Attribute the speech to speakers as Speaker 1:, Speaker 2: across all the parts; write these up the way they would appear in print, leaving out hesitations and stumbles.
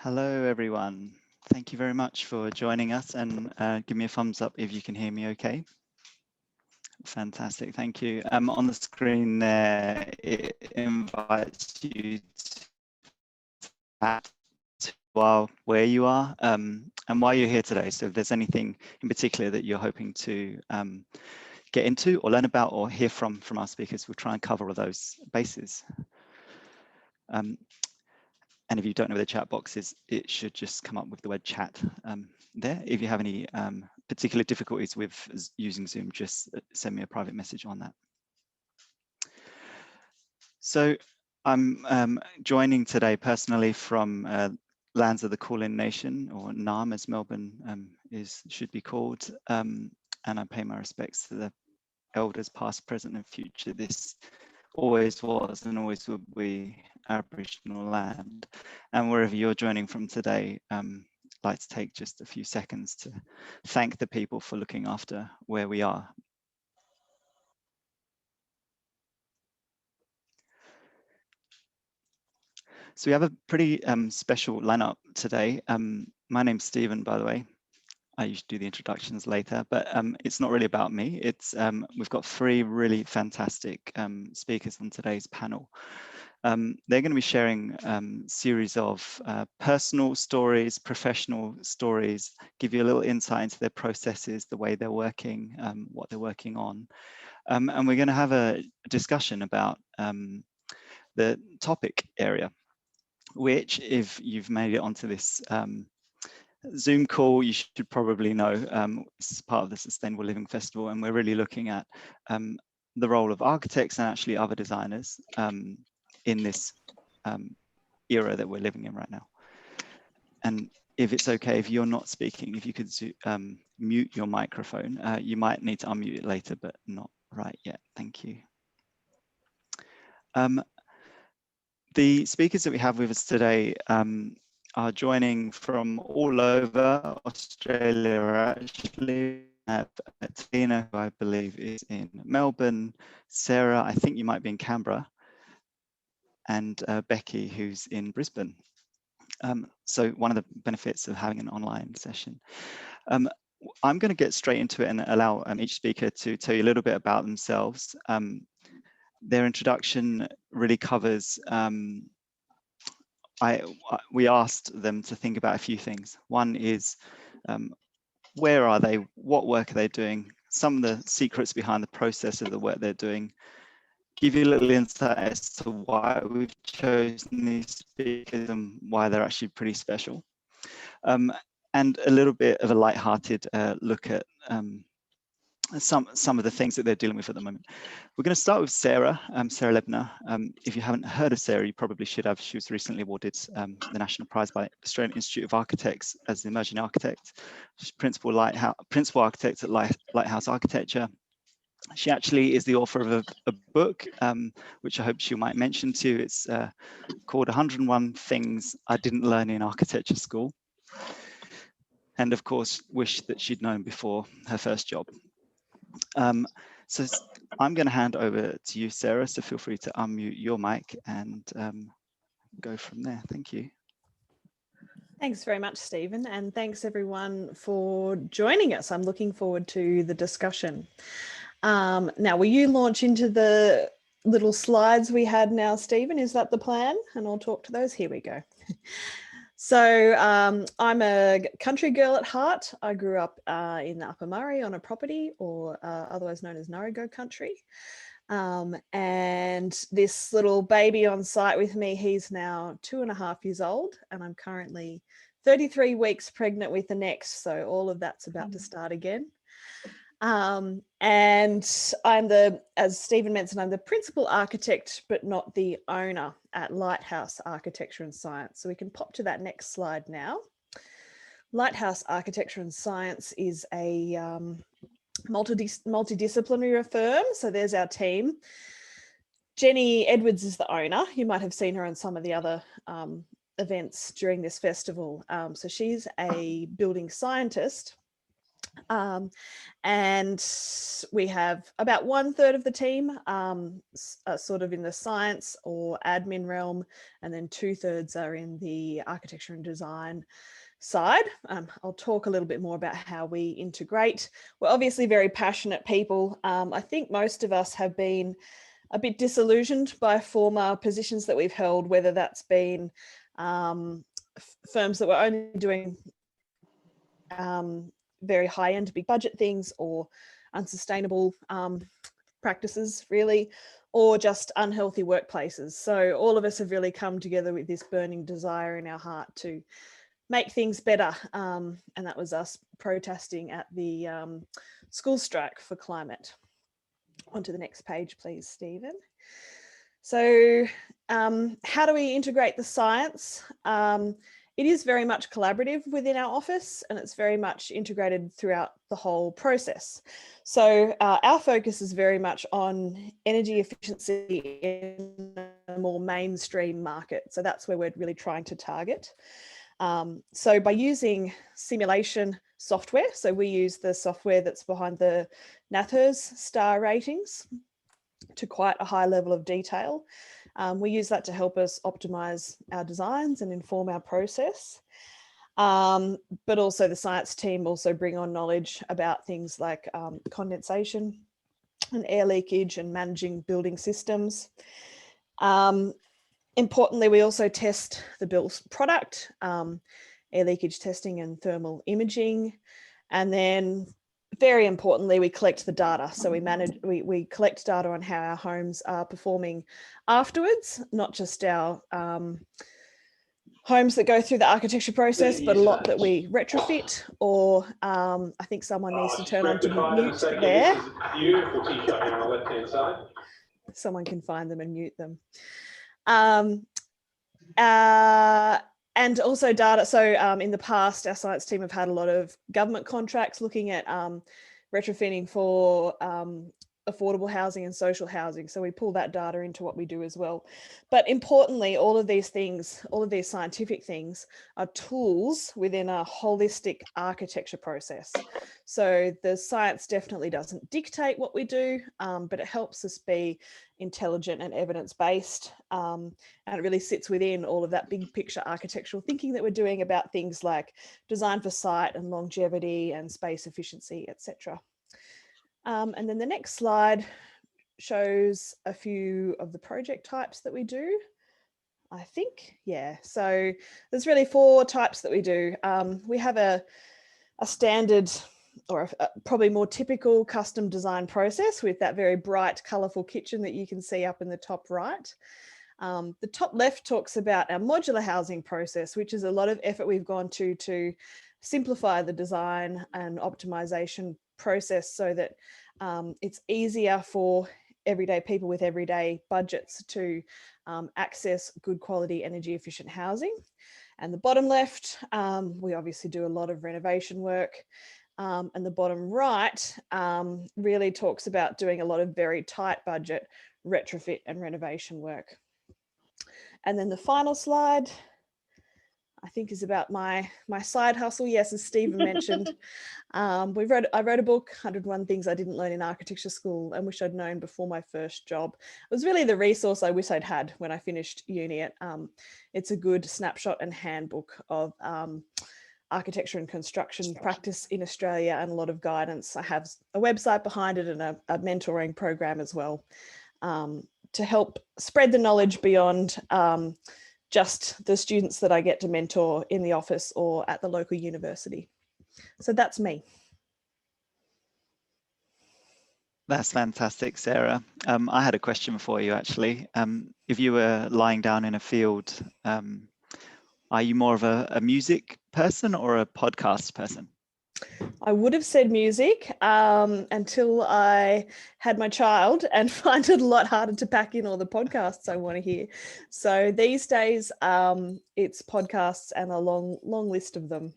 Speaker 1: Hello, everyone. Thank you very much for joining us, and give me a thumbs up if you can hear me okay. Fantastic, thank you. On the screen there, it invites you to where you are and why you're here today. So if there's anything in particular that you're hoping to get into or learn about or hear from our speakers, we'll try and cover all those bases. And if you don't know where the chat box is, it should just come up with the word chat there. If you have any particular difficulties with using Zoom, just send me a private message on that. So I'm joining today personally from lands of the Kulin Nation, or Naarm as Melbourne should be called, and I pay my respects to the elders past, present and future. This always was and always will be Aboriginal land, and wherever you're joining from today, I'd like to take just a few seconds to thank the people for looking after where we are. So we have a pretty special lineup today. My name's Stephen, by the way. I usually do the introductions later, but it's not really about me. It's we've got three really fantastic speakers on today's panel. They're going to be sharing series of personal stories, professional stories, give you a little insight into their processes, the way they're working, what they're working on. And we're going to have a discussion about the topic area, which, if you've made it onto this Zoom call, you should probably know this is part of the Sustainable Living Festival, and we're really looking at the role of architects and actually other designers in this era that we're living in right now. And if it's okay, if you're not speaking, if you could mute your microphone, you might need to unmute it later, but not right yet. Thank you. The speakers that we have with us today are joining from all over Australia. Actually, we have Talina, who I believe is in Melbourne, Sarah, I think you might be in Canberra, and Becky, who's in Brisbane. So one of the benefits of having an online session. I'm going to get straight into it and allow each speaker to tell you a little bit about themselves. Their introduction really covers, we asked them to think about a few things. One is, where are they? What work are they doing? Some of the secrets behind the process of the work they're doing. Give you a little insight as to why we've chosen these speakers and why they're actually pretty special. And a little bit of a light-hearted look at some of the things that they're dealing with at the moment. We're going to start with Sarah, Sarah Lebner. If you haven't heard of Sarah, you probably should have. She was recently awarded the National Prize by Australian Institute of Architects as the Emerging Architect. She's principal architect at Lighthouse Architecture. She actually is the author of a book, which I hope she might mention to you. It's called 101 Things I Didn't Learn in Architecture School. And of course, wish that she'd known before her first job. So I'm going to hand over to you, Sarah, so feel free to unmute your mic and go from there. Thank you.
Speaker 2: Thanks very much, Stephen, and thanks everyone for joining us. I'm looking forward to the discussion. Now, will you launch into the little slides we had now, Stephen? Is that the plan? And I'll talk to those. Here we go. So I'm a country girl at heart. I grew up in the Upper Murray on a property, or otherwise known as Ngarigo country. And this little baby on site with me, he's now 2.5 years old, and I'm currently 33 weeks pregnant with the next. So all of that's about to start again. And as Stephen mentioned, I'm the principal architect, but not the owner at Lighthouse Architecture and Science. So we can pop to that next slide now. Lighthouse Architecture and Science is a multidisciplinary firm. So there's our team. Jenny Edwards is the owner. You might have seen her on some of the other events during this festival. So she's a building scientist. And we have about 1/3 of the team sort of in the science or admin realm, and then 2/3 are in the architecture and design side. I'll talk a little bit more about how we integrate. We're obviously very passionate people. I think most of us have been a bit disillusioned by former positions that we've held, whether that's been firms that were only doing very high-end, big budget things, or unsustainable practices, really, or just unhealthy workplaces. So all of us have really come together with this burning desire in our heart to make things better. And that was us protesting at the school strike for climate. On to the next page, please, Stephen. So how do we integrate the science? It is very much collaborative within our office, and it's very much integrated throughout the whole process. So our focus is very much on energy efficiency in a more mainstream market. So that's where we're really trying to target. So by using simulation software, so we use the software that's behind the NATHERS star ratings to quite a high level of detail. We use that to help us optimize our designs and inform our process. But also the science team also bring on knowledge about things like condensation and air leakage and managing building systems. Importantly, we also test the built product, air leakage testing and thermal imaging. And then very importantly, we collect the data. So we collect data on how our homes are performing afterwards, not just our homes that go through the architecture process, but a lot that we retrofit, or I think someone needs to turn on to mute there.
Speaker 3: Beautiful t-shirt here on the left-hand side.
Speaker 2: Someone can find them and mute them. And also data. So in the past, our science team have had a lot of government contracts looking at retrofitting for affordable housing and social housing. So we pull that data into what we do as well. But importantly, all of these things, all of these scientific things are tools within a holistic architecture process. So the science definitely doesn't dictate what we do, but it helps us be intelligent and evidence-based. And it really sits within all of that big picture architectural thinking that we're doing about things like design for site and longevity and space efficiency, etc. And then the next slide shows a few of the project types that we do, I think. Yeah, so there's really 4 types that we do. We have a standard or a probably more typical custom design process with that very bright, colourful kitchen that you can see up in the top right. The top left talks about our modular housing process, which is a lot of effort we've gone to simplify the design and optimization process so that it's easier for everyday people with everyday budgets to access good quality energy efficient housing. And the bottom left, we obviously do a lot of renovation work. And the bottom right really talks about doing a lot of very tight budget retrofit and renovation work. And then the final slide, I think, is about my side hustle. Yes, as Stephen mentioned, I wrote a book, 101 Things I Didn't Learn in Architecture School and Wish I'd Known Before My First Job. It was really the resource I wish I'd had when I finished uni. It's a good snapshot and handbook of architecture and construction practice in Australia and a lot of guidance. I have a website behind it and a mentoring program as well to help spread the knowledge beyond just the students that I get to mentor in the office or at the local university. So that's me.
Speaker 1: That's fantastic, Sarah. I had a question for you, actually. If you were lying down in a field, are you more of a music person or a podcast person?
Speaker 2: I would have said music until I had my child and find it a lot harder to pack in all the podcasts I want to hear. So these days it's podcasts and a long list of them.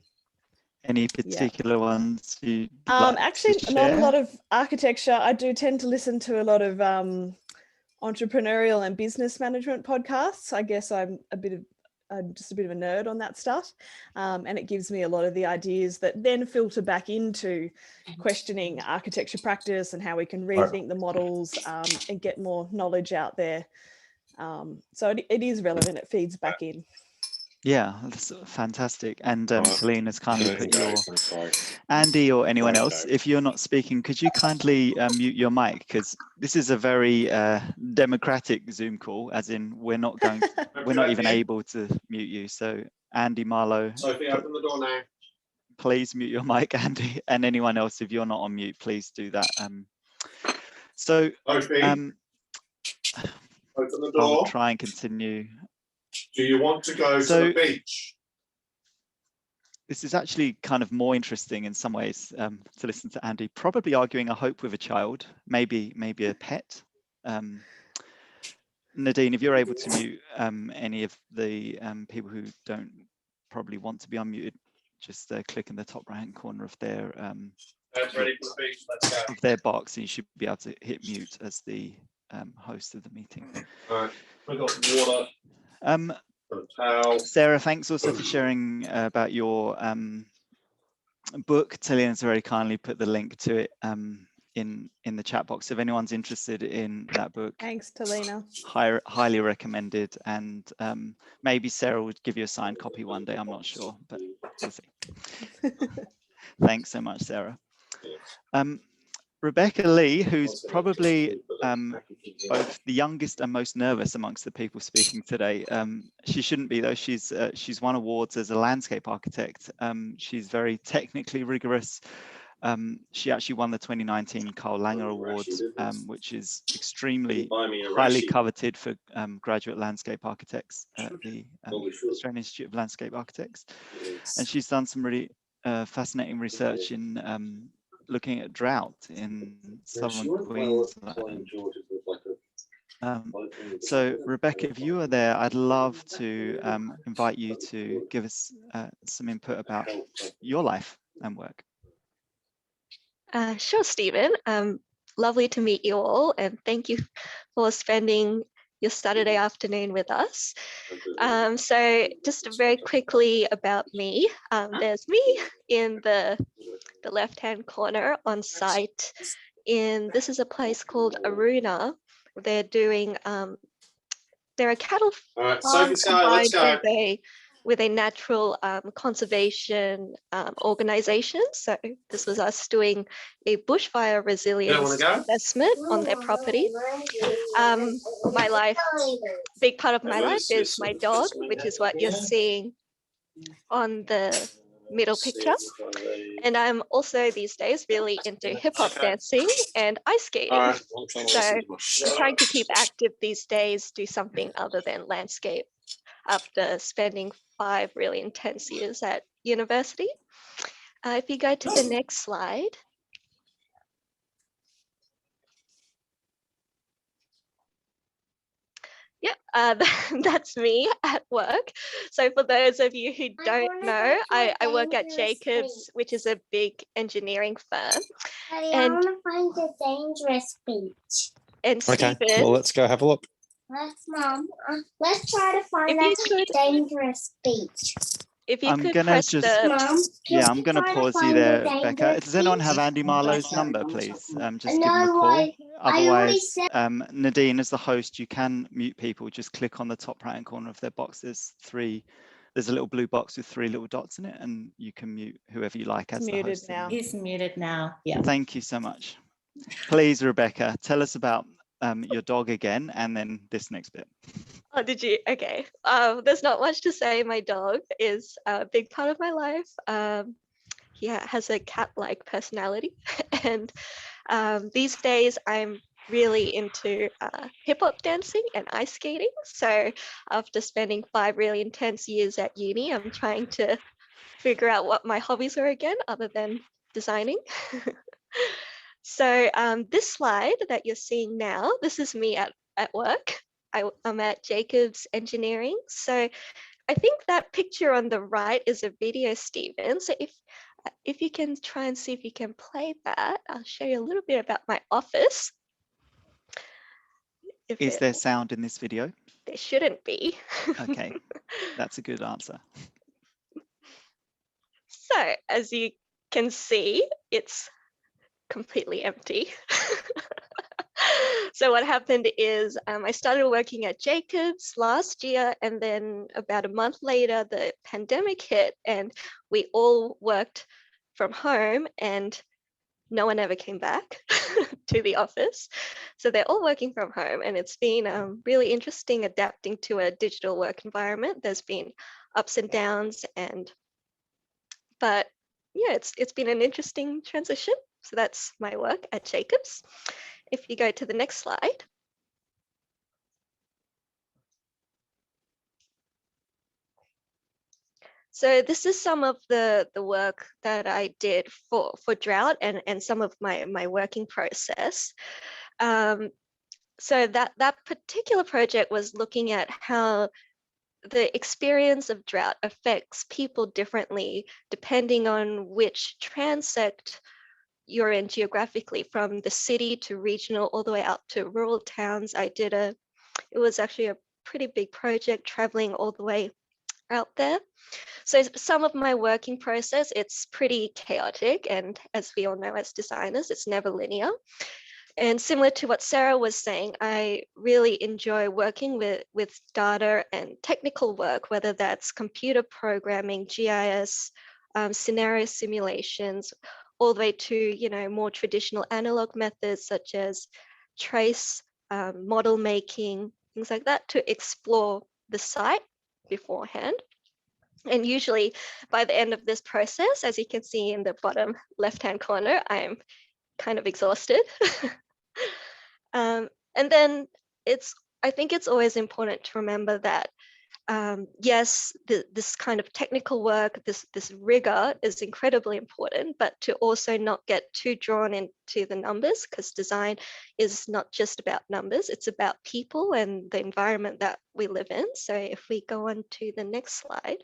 Speaker 1: Any particular ones you'd like
Speaker 2: actually
Speaker 1: to
Speaker 2: not a
Speaker 1: share?
Speaker 2: lot of architecture. I do tend to listen to a lot of entrepreneurial and business management podcasts. I guess I'm just a bit of a nerd on that stuff. And it gives me a lot of the ideas that then filter back into questioning architecture practice and how we can rethink the models and get more knowledge out there. So it is relevant, it feeds back in.
Speaker 1: Yeah, that's fantastic. And Talina's kindly put your, Andy or anyone else, if you're not speaking, could you kindly mute your mic? Because this is a very democratic Zoom call, as in we're not even able to mute you. So Andy, Marlo,
Speaker 3: Sophie, open the door now.
Speaker 1: please mute your mic, Andy, and anyone else, if you're not on mute, please do that. So
Speaker 3: Sophie, open the door.
Speaker 1: I'll try and continue.
Speaker 3: Do you want to go to the beach?
Speaker 1: This is actually kind of more interesting in some ways to listen to Andy, probably arguing a hope with a child, maybe a pet. Nadine, if you're able to mute any of the people who don't probably want to be unmuted, just click in the top right hand corner of their
Speaker 3: Ready for the beach. Let's go.
Speaker 1: of their box, and you should be able to hit mute as the host of the meeting.
Speaker 3: All right, we've got water.
Speaker 1: Sarah, thanks also for sharing about your book. Talina's very kindly put the link to it in the chat box. If anyone's interested in that book,
Speaker 2: thanks, Talina.
Speaker 1: Highly recommended. And maybe Sarah would give you a signed copy one day. I'm not sure, but we'll see. Thanks so much, Sarah. Rebecca Lee, who's probably both the youngest and most nervous amongst the people speaking today. She shouldn't be though. She's won awards as a landscape architect. She's very technically rigorous. She actually won the 2019 Carl Langer Award, which is extremely highly coveted for graduate landscape architects at the Australian Institute of Landscape Architects. And she's done some really fascinating research in looking at drought in southern Queensland. So Rebecca, if you are there, I'd love to invite you to give us some input about your life and work.
Speaker 4: Sure, Stephen. Lovely to meet you all, and thank you for spending your Saturday afternoon with us. So just very quickly about me, there's me in the left-hand corner on site. This is a place called Aruna. They're doing, they're a cattle farm combined with a natural conservation organization. So this was us doing a bushfire resilience assessment on their property. My life, big part of my life is my dog, which is what you're seeing on the middle picture. And I'm also these days really into hip hop dancing and ice skating. So I'm trying to keep active these days, do something other than landscape after spending 5 really intense years at university. If you go to the next slide. Yep, that's me at work. So for those of you who don't know, I work at Jacobs, which is a big engineering firm.
Speaker 5: Daddy, I want to find the dangerous beach.
Speaker 4: And
Speaker 6: Okay,
Speaker 4: Stephen,
Speaker 6: well, let's go have a look.
Speaker 5: Let's, Mom. Let's try to find that dangerous beach.
Speaker 4: If you
Speaker 1: I'm
Speaker 4: could
Speaker 1: gonna
Speaker 4: press
Speaker 1: just,
Speaker 4: the...
Speaker 1: yeah, I'm gonna pause you there, Becca. Does anyone have Andy Marlowe's number, please? Just give him a call. Otherwise, Nadine, as the host, you can mute people. Just click on the top right-hand corner of their box. There's a little blue box with 3 little dots in it, and you can mute whoever you like as the host.
Speaker 2: Now.
Speaker 7: He's muted now. Yeah.
Speaker 1: Thank you so much. Please, Rebecca, tell us about your dog again, and then this next bit.
Speaker 4: Oh, did you? Okay. There's not much to say. My dog is a big part of my life. He has a cat-like personality. And these days I'm really into hip hop dancing and ice skating. So after spending 5 really intense years at uni, I'm trying to figure out what my hobbies are again, other than designing. So this slide that you're seeing now, this is me at work. I'm at Jacobs Engineering. So I think that picture on the right is a video, Stephen. So if you can try and see if you can play that, I'll show you a little bit about my office.
Speaker 1: Is there sound in this video?
Speaker 4: There shouldn't be.
Speaker 1: Okay, that's a good answer.
Speaker 4: So as you can see, it's completely empty. So what happened is I started working at Jacobs last year, and then about a month later, the pandemic hit and we all worked from home and no one ever came back to the office. So they're all working from home, and it's been really interesting adapting to a digital work environment. There's been ups and downs, but yeah, it's been an interesting transition. So that's my work at Jacobs. If you go to the next slide. So this is some of the work that I did for drought and some of my working process. So that particular project was looking at how the experience of drought affects people differently depending on which transect you're in geographically, from the city to regional, all the way out to rural towns. It was actually a pretty big project, traveling all the way out there. So some of my working process, it's pretty chaotic. And as we all know, as designers, it's never linear. And similar to what Sarah was saying, I really enjoy working with data and technical work, whether that's computer programming, GIS, scenario simulations, all the way to more traditional analog methods such as trace, model making, things like that, to explore the site beforehand. And usually by the end of this process, as you can see in the bottom left-hand corner, I'm kind of exhausted. And then I think it's always important to remember that yes, this kind of technical work, this rigor is incredibly important, but to also not get too drawn into the numbers, because design is not just about numbers, it's about people and the environment that we live in. So if we go on to the next slide.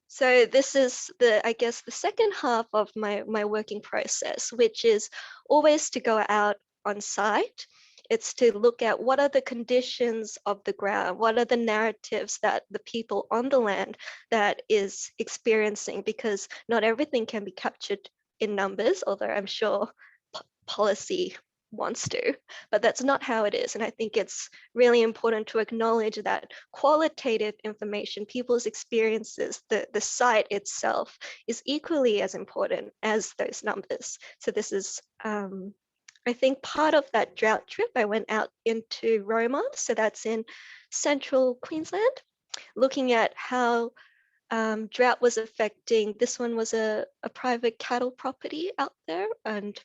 Speaker 4: So this is I guess the second half of my working process, which is always to go out on site. It's to look at what are the conditions of the ground, what are the narratives that the people on the land that is experiencing, because not everything can be captured in numbers, although I'm sure policy wants to, but that's not how it is. And I think it's really important to acknowledge that qualitative information, people's experiences, the site itself is equally as important as those numbers. So this is, I think, part of that drought trip. I went out into Roma, so that's in central Queensland, looking at how drought was affecting, this one was a private cattle property out there, and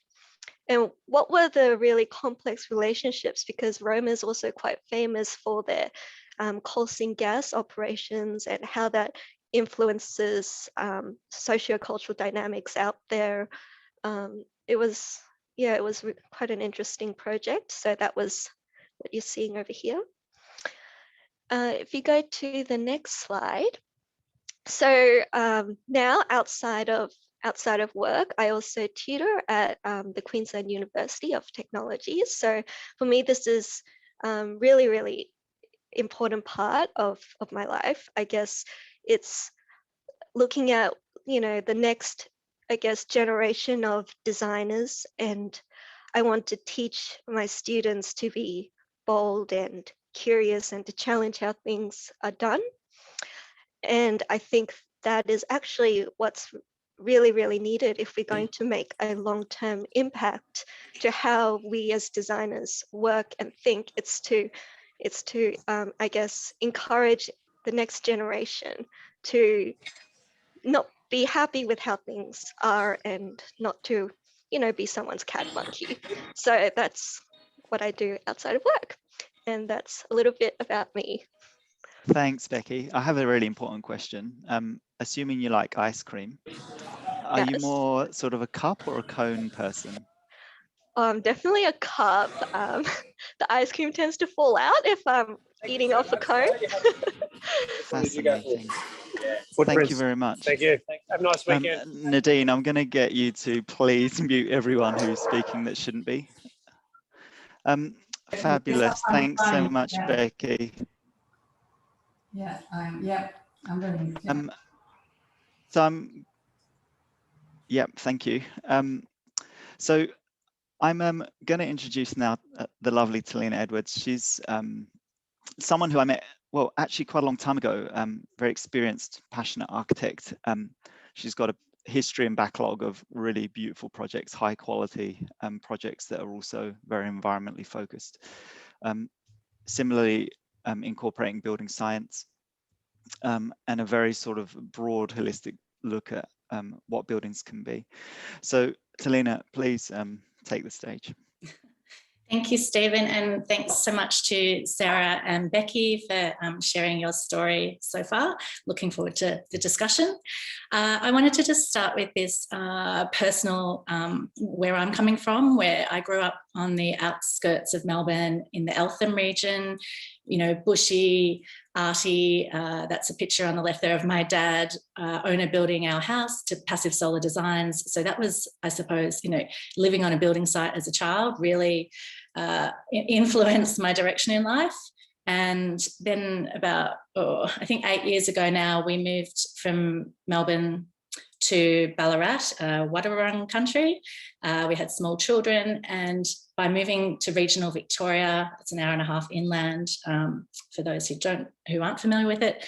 Speaker 4: what were the really complex relationships, because Roma is also quite famous for their coal seam gas operations and how that influences sociocultural dynamics out there. It was quite an interesting project. So that was what you're seeing over here. If you go to the next slide. So now outside of work, I also tutor at the Queensland University of Technology. So for me, this is really, really important part of my life. I guess it's looking at, the next, I guess, generation of designers, and I want to teach my students to be bold and curious and to challenge how things are done. And I think that is actually what's really, really needed if we're going to make a long-term impact to how we as designers work and think. It's to I guess, encourage the next generation to not be happy with how things are and not to, be someone's cat monkey. So that's what I do outside of work. And that's a little bit about me.
Speaker 1: Thanks, Becky. I have a really important question. Assuming you like ice cream, are you
Speaker 4: Yes.
Speaker 1: more sort of a cup or a cone person?
Speaker 4: Definitely a cup. The ice cream tends to fall out if I'm eating off a cone.
Speaker 1: Fascinating. Thank you very much.
Speaker 6: Thank you. Have a nice weekend.
Speaker 1: Nadine, I'm going to get you to please mute everyone who's speaking that shouldn't be. Fabulous. Thanks so much, Becky.
Speaker 7: Yeah, I'm ready.
Speaker 1: Yeah, thank you. So I'm going to introduce now the lovely Talina Edwards. She's someone who I met, well, actually quite a long time ago, very experienced, passionate architect. She's got a history and backlog of really beautiful projects, high quality projects that are also very environmentally focused. Similarly, incorporating building science and a very sort of broad, holistic look at what buildings can be. So Talina, please take the stage.
Speaker 8: Thank you, Stephen, and thanks so much to Sarah and Becky for sharing your story so far. Looking forward to the discussion. I wanted to just start with this personal, where I'm coming from, where I grew up on the outskirts of Melbourne in the Eltham region, you know, bushy, arty. That's a picture on the left there of my dad, owner building our house to Passive Solar Designs. So that was, I suppose, you know, living on a building site as a child really influenced my direction in life. And then about, I think 8 years ago now, we moved from Melbourne to Ballarat, Wadawurrung country. We had small children, and by moving to regional Victoria, it's an hour and a half inland, for those who aren't familiar with it,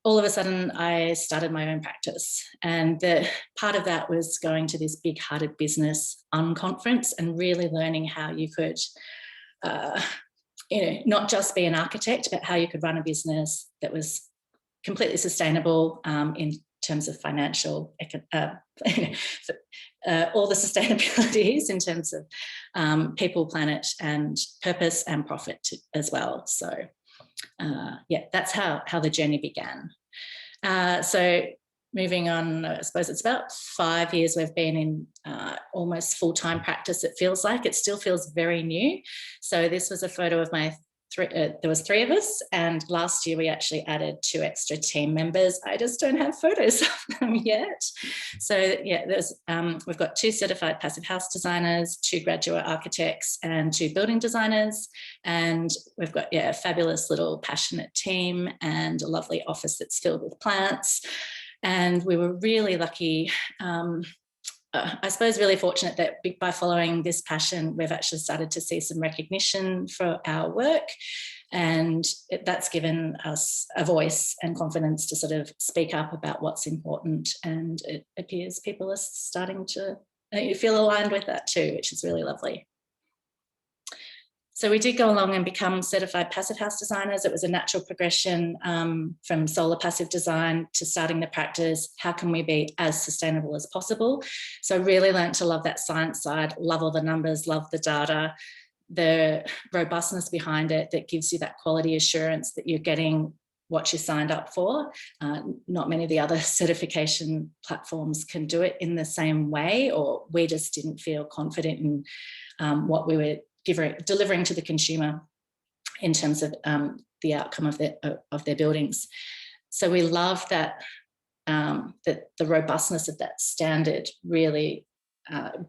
Speaker 8: all of a sudden I started my own practice. And the part of that was going to this Big Hearted Business unconference and really learning how you could, you know, not just be an architect, but how you could run a business that was completely sustainable in terms of financial, all the sustainabilities in terms of people, planet, and purpose and profit as well. So yeah, that's how the journey began. So moving on, I suppose it's about 5 years we've been in almost full-time practice. It feels like it still feels very new. So this was a photo of my there was 3 of us, and last year we actually added 2 extra team members. I just don't have photos of them yet. So yeah, we've got 2 certified passive house designers, 2 graduate architects, and 2 building designers. And we've got a fabulous little passionate team and a lovely office that's filled with plants. And we were really lucky, I suppose really fortunate that by following this passion, we've actually started to see some recognition for our work, and that's given us a voice and confidence to sort of speak up about what's important, and it appears people are starting to feel aligned with that too, which is really lovely. So we did go along and become certified passive house designers. It was a natural progression from solar passive design to starting the practice. How can we be as sustainable as possible? So I really learned to love that science side, love all the numbers, love the data, the robustness behind it that gives you that quality assurance that you're getting what you signed up for. Not many of the other certification platforms can do it in the same way, or we just didn't feel confident in what we were delivering to the consumer in terms of the outcome of their buildings. So we love that that the robustness of that standard really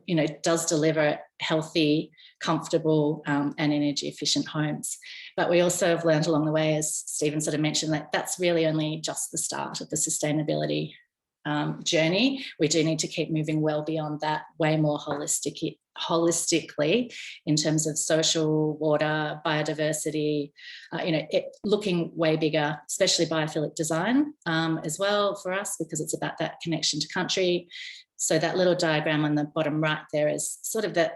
Speaker 8: you know, does deliver healthy, comfortable and energy efficient homes. But we also have learned along the way, as Stephen sort of mentioned, that that's really only just the start of the sustainability journey. We do need to keep moving well beyond that, way more holistically in terms of social, water, biodiversity, you know, looking way bigger, especially biophilic design as well for us, because it's about that connection to country. So that little diagram on the bottom right there is sort of that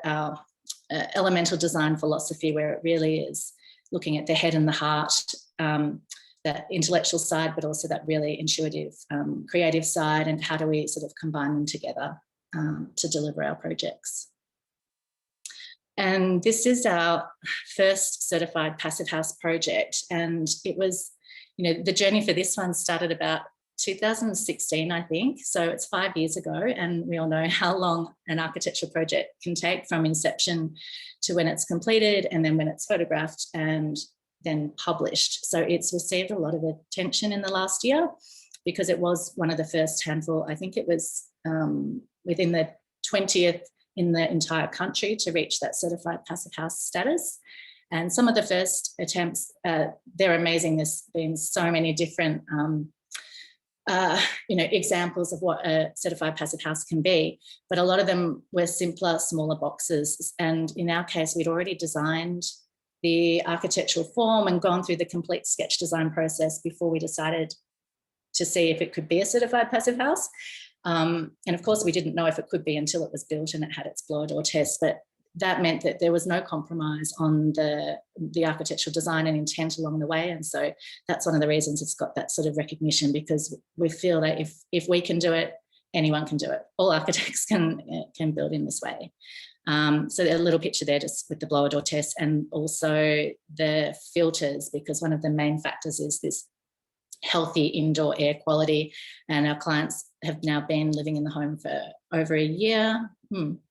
Speaker 8: elemental design philosophy, where it really is looking at the head and the heart, that intellectual side, but also that really intuitive, creative side, and how do we sort of combine them together to deliver our projects. And this is our first certified passive house project. And it was, the journey for this one started about 2016, I think. So it's 5 years ago, and we all know how long an architectural project can take from inception to when it's completed, and then when it's photographed and then published. So it's received a lot of attention in the last year because it was one of the first handful, I think it was within the 20th in the entire country to reach that certified passive house status. And some of the first attempts, they're amazing. There's been so many different examples of what a certified passive house can be, but a lot of them were simpler, smaller boxes. And in our case, we'd already designed the architectural form and gone through the complete sketch design process before we decided to see if it could be a certified passive house. And of course, we didn't know if it could be until it was built and it had its blower door test, but that meant that there was no compromise on the architectural design and intent along the way. And so that's one of the reasons it's got that sort of recognition, because we feel that if we can do it, anyone can do it. All architects can build in this way. So a little picture there just with the blower door test, and also the filters, because one of the main factors is this healthy indoor air quality. And our clients have now been living in the home for over a year,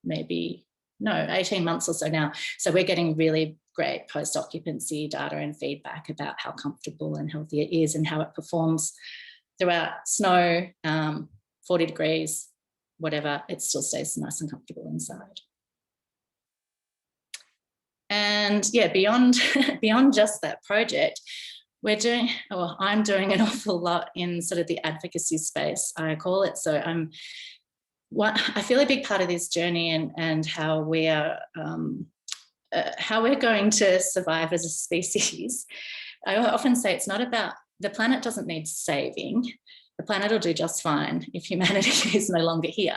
Speaker 8: maybe, no, 18 months or so now. So we're getting really great post-occupancy data and feedback about how comfortable and healthy it is and how it performs throughout snow, 40 degrees, whatever, it still stays nice and comfortable inside. And yeah, beyond just that project, I'm doing an awful lot in sort of the advocacy space, I call it. So I feel a big part of this journey and how we're going to survive as a species. I often say it's not about, the planet doesn't need saving. The planet will do just fine if humanity is no longer here.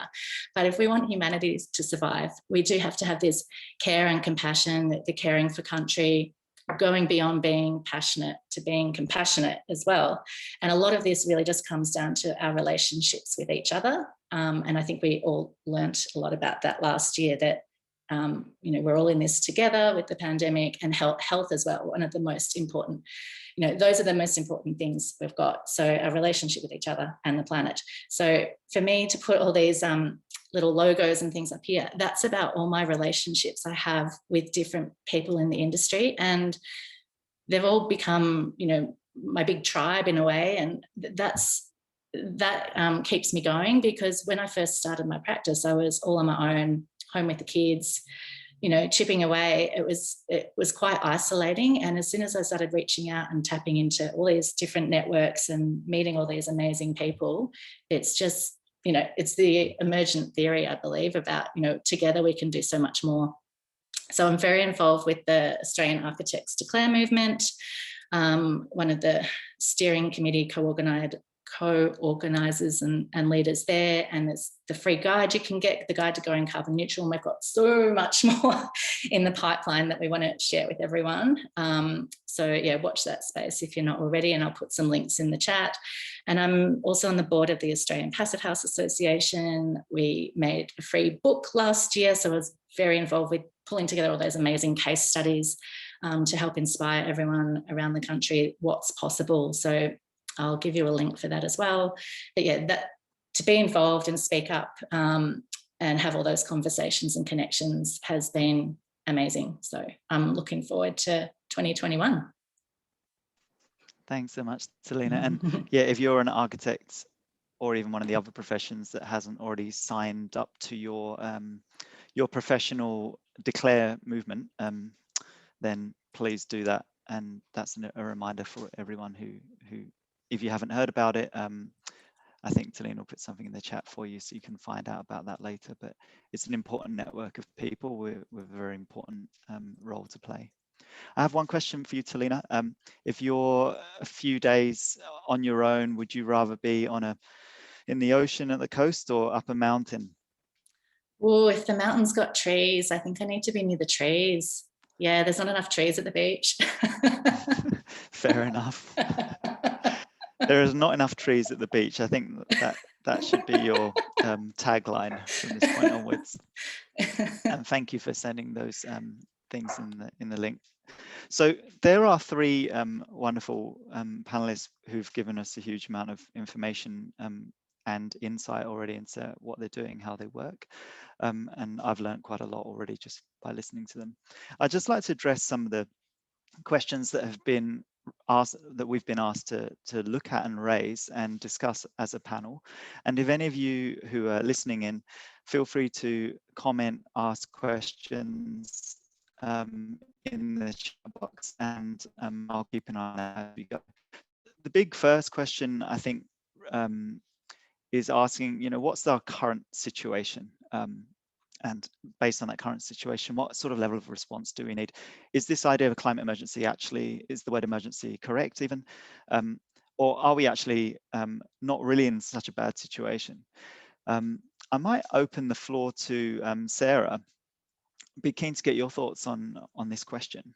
Speaker 8: But if we want humanity to survive, we do have to have this care and compassion, the caring for country, going beyond being passionate to being compassionate as well. And a lot of this really just comes down to our relationships with each other. And I think we all learnt a lot about that last year, that we're all in this together with the pandemic, and health as well. One of the most important, those are the most important things we've got. So our relationship with each other and the planet. So for me to put all these little logos and things up here, that's about all my relationships I have with different people in the industry. And they've all become, my big tribe in a way. And that keeps me going, because when I first started my practice, I was all on my own, home with the kids, chipping away. It was quite isolating. And as soon as I started reaching out and tapping into all these different networks and meeting all these amazing people, it's just, it's the emergent theory, I believe, about, together we can do so much more. So I'm very involved with the Australian Architects Declare movement, one of the steering committee co-organisers and leaders there, and there's the free guide you can get, the guide to going carbon neutral, and we've got so much more in the pipeline that we want to share with everyone. So yeah, watch that space if you're not already, and I'll put some links in the chat. And I'm also on the board of the Australian Passive House Association. We made a free book last year, so I was very involved with pulling together all those amazing case studies to help inspire everyone around the country what's possible. So I'll give you a link for that as well. But yeah, to be involved and speak up and have all those conversations and connections has been amazing. So I'm looking forward to 2021.
Speaker 1: Thanks so much, Talina. And yeah, if you're an architect or even one of the other professions that hasn't already signed up to your professional declare movement, then please do that. And that's a reminder for everyone who if you haven't heard about it, I think Talina will put something in the chat for you so you can find out about that later. But it's an important network of people with a very important role to play. I have one question for you, Talina. If you're a few days on your own, would you rather be in the ocean at the coast or up a mountain?
Speaker 8: Oh, if the mountain's got trees, I think I need to be near the trees. Yeah, there's not enough trees at the beach.
Speaker 1: Fair enough. There is not enough trees at the beach. I think that should be your tagline from this point onwards. And thank you for sending those things in the link. So there are three wonderful panelists who've given us a huge amount of information and insight already into what they're doing, how they work. And I've learned quite a lot already just by listening to them. I'd just like to address some of the questions that have been asked, that we've been asked to look at and raise and discuss as a panel. And if any of you who are listening in, feel free to comment, ask questions in the chat box, and I'll keep an eye on that as we go. The big first question, I think, is asking, what's our current situation? And based on that current situation, what sort of level of response do we need? Is this idea of a climate emergency actually, is the word emergency correct even? Or are we actually not really in such a bad situation? I might open the floor to Sarah. Be keen to get your thoughts on this question.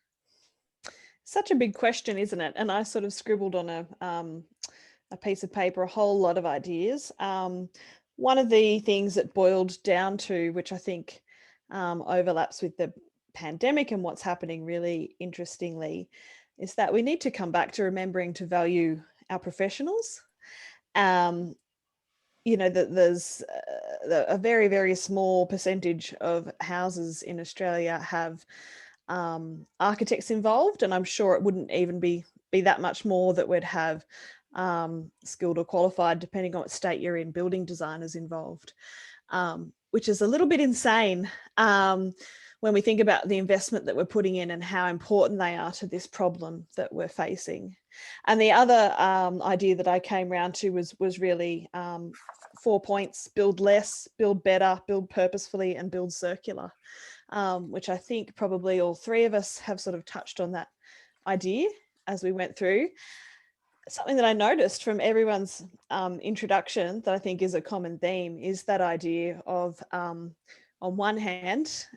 Speaker 2: Such a big question, isn't it? And I sort of scribbled on a piece of paper a whole lot of ideas. One of the things that boiled down to, which I think overlaps with the pandemic and what's happening really interestingly, is that we need to come back to remembering to value our professionals. That there's a very, very small percentage of houses in Australia have architects involved, and I'm sure it wouldn't even be that much more that we'd have skilled or qualified, depending on what state you're in, building designers involved, which is a little bit insane when we think about the investment that we're putting in and how important they are to this problem that we're facing. And the other idea that I came round to was really 4 points: build less, build better, build purposefully, and build circular, which I think probably all three of us have sort of touched on that idea as we went through. Something that I noticed from everyone's introduction that I think is a common theme is that idea of, on one hand,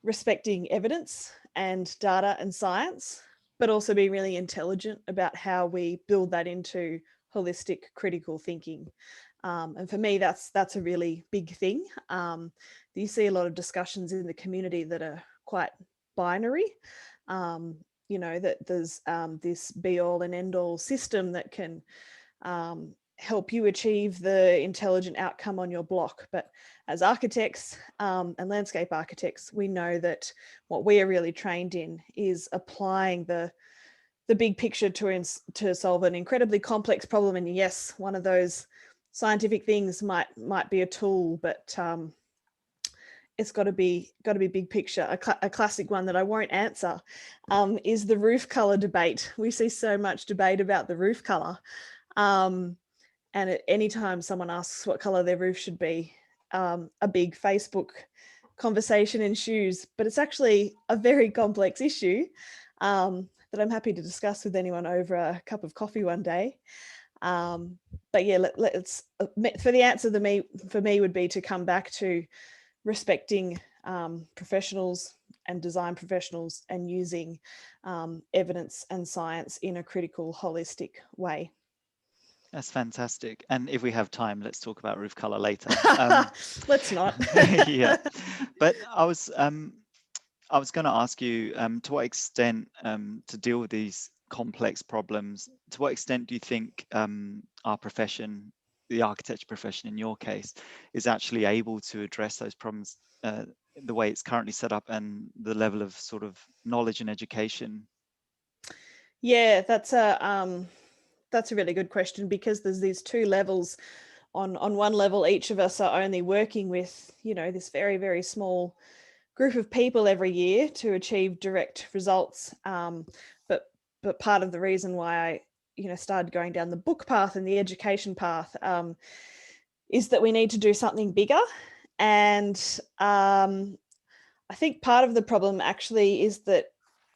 Speaker 2: respecting evidence and data and science, but also being really intelligent about how we build that into holistic critical thinking. And for me, that's a really big thing. You see a lot of discussions in the community that are quite binary. That there's this be all and end all system that can help you achieve the intelligent outcome on your block. But as architects and landscape architects, we know that what we are really trained in is applying the big picture to solve an incredibly complex problem. And yes, one of those scientific things might be a tool, but it's got to be big picture. A classic one that I won't answer is the roof color debate. We see so much debate about the roof color, and at any time someone asks what color their roof should be, a big Facebook conversation ensues. But it's actually a very complex issue that I'm happy to discuss with anyone over a cup of coffee one day. But yeah, let's for the answer for me would be to come back to respecting professionals and design professionals and using evidence and science in a critical, holistic way.
Speaker 1: That's fantastic. And if we have time, let's talk about roof color later.
Speaker 2: Let's not.
Speaker 1: Yeah, but I was going to ask you to what extent, to deal with these complex problems, to what extent do you think our profession, the architecture profession in your case, is actually able to address those problems the way it's currently set up and the level of sort of knowledge and education?
Speaker 2: Yeah, that's a really good question, because there's these two levels. On one level, each of us are only working with, this very, very small group of people every year to achieve direct results. But part of the reason why I started going down the book path and the education path is that we need to do something bigger. And I think part of the problem actually is that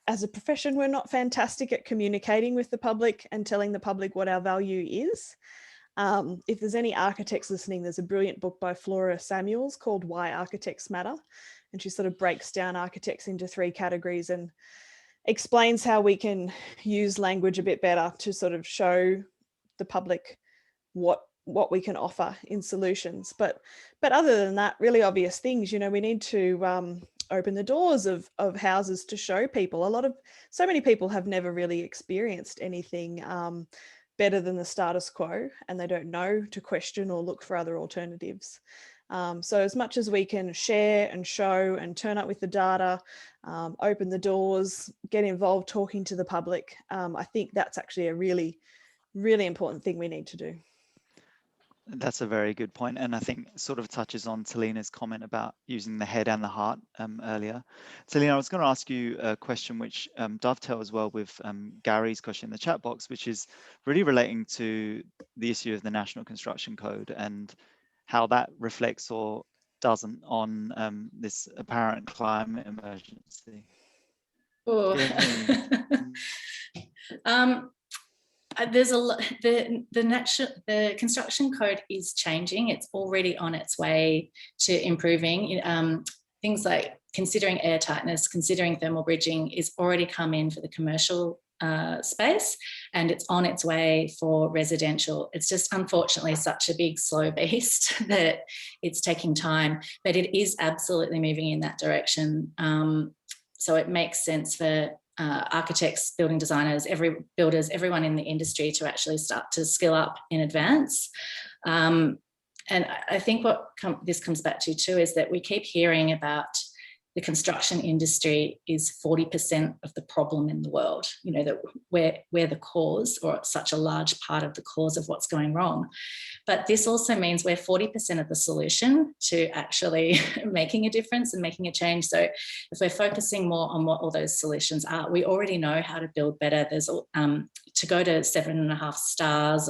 Speaker 2: as a profession, we're not fantastic at communicating with the public and telling the public what our value is. If there's any architects listening, there's a brilliant book by Flora Samuels called Why Architects Matter. And she sort of breaks down architects into 3 categories. And explains how we can use language a bit better to sort of show the public what we can offer in solutions. But other than that, really obvious things, you know, we need to open the doors of houses to show people. So many people have never really experienced anything better than the status quo, and they don't know to question or look for other alternatives. So as much as we can share and show and turn up with the data, open the doors, get involved talking to the public, I think that's actually a really, really important thing we need to do.
Speaker 1: That's a very good point, and I think sort of touches on Talina's comment about using the head and the heart earlier. Talina, I was going to ask you a question which dovetails well with Gary's question in the chat box, which is really relating to the issue of the National Construction Code and how that reflects or doesn't on this apparent climate emergency.
Speaker 8: Oh. There's a lot. The construction code is changing. It's already on its way to improving. Things like considering air tightness, considering thermal bridging is already come in for the commercial space, and it's on its way for residential. It's just unfortunately such a big slow beast that it's taking time, but it is absolutely moving in that direction. So it makes sense for architects, building designers, everyone in the industry to actually start to skill up in advance. And I think what this comes back to too is that we keep hearing about the construction industry is 40% of the problem in the world, you know, that we're the cause, or such a large part of the cause of what's going wrong. But this also means we're 40% of the solution to actually making a difference and making a change. So if we're focusing more on what all those solutions are, we already know how to build better. There's to go to 7.5 stars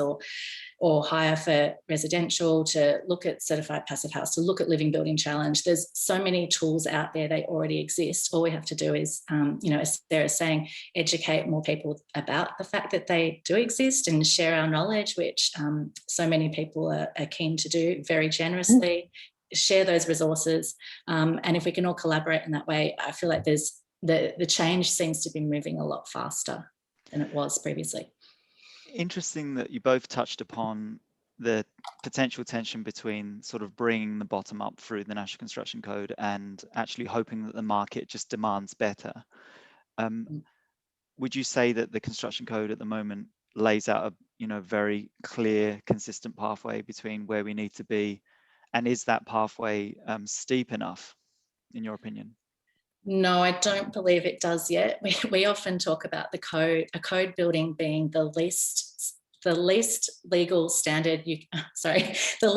Speaker 8: or higher for residential, to look at certified passive house, to look at living building challenge. There's so many tools out there, they already exist. All we have to do is, you know, as Sarah's saying, educate more people about the fact that they do exist and share our knowledge, which so many people are keen to do very generously, share those resources. And if we can all collaborate in that way, I feel like there's the change seems to be moving a lot faster than it was previously.
Speaker 1: Interesting that you both touched upon the potential tension between sort of bringing the bottom up through the National Construction Code and actually hoping that the market just demands better. Would you say that the Construction Code at the moment lays out a, you know, very clear, consistent pathway between where we need to be, and is that pathway steep enough, in your opinion?
Speaker 8: No, I don't believe it does yet. We often talk about a code building being the least legal standard the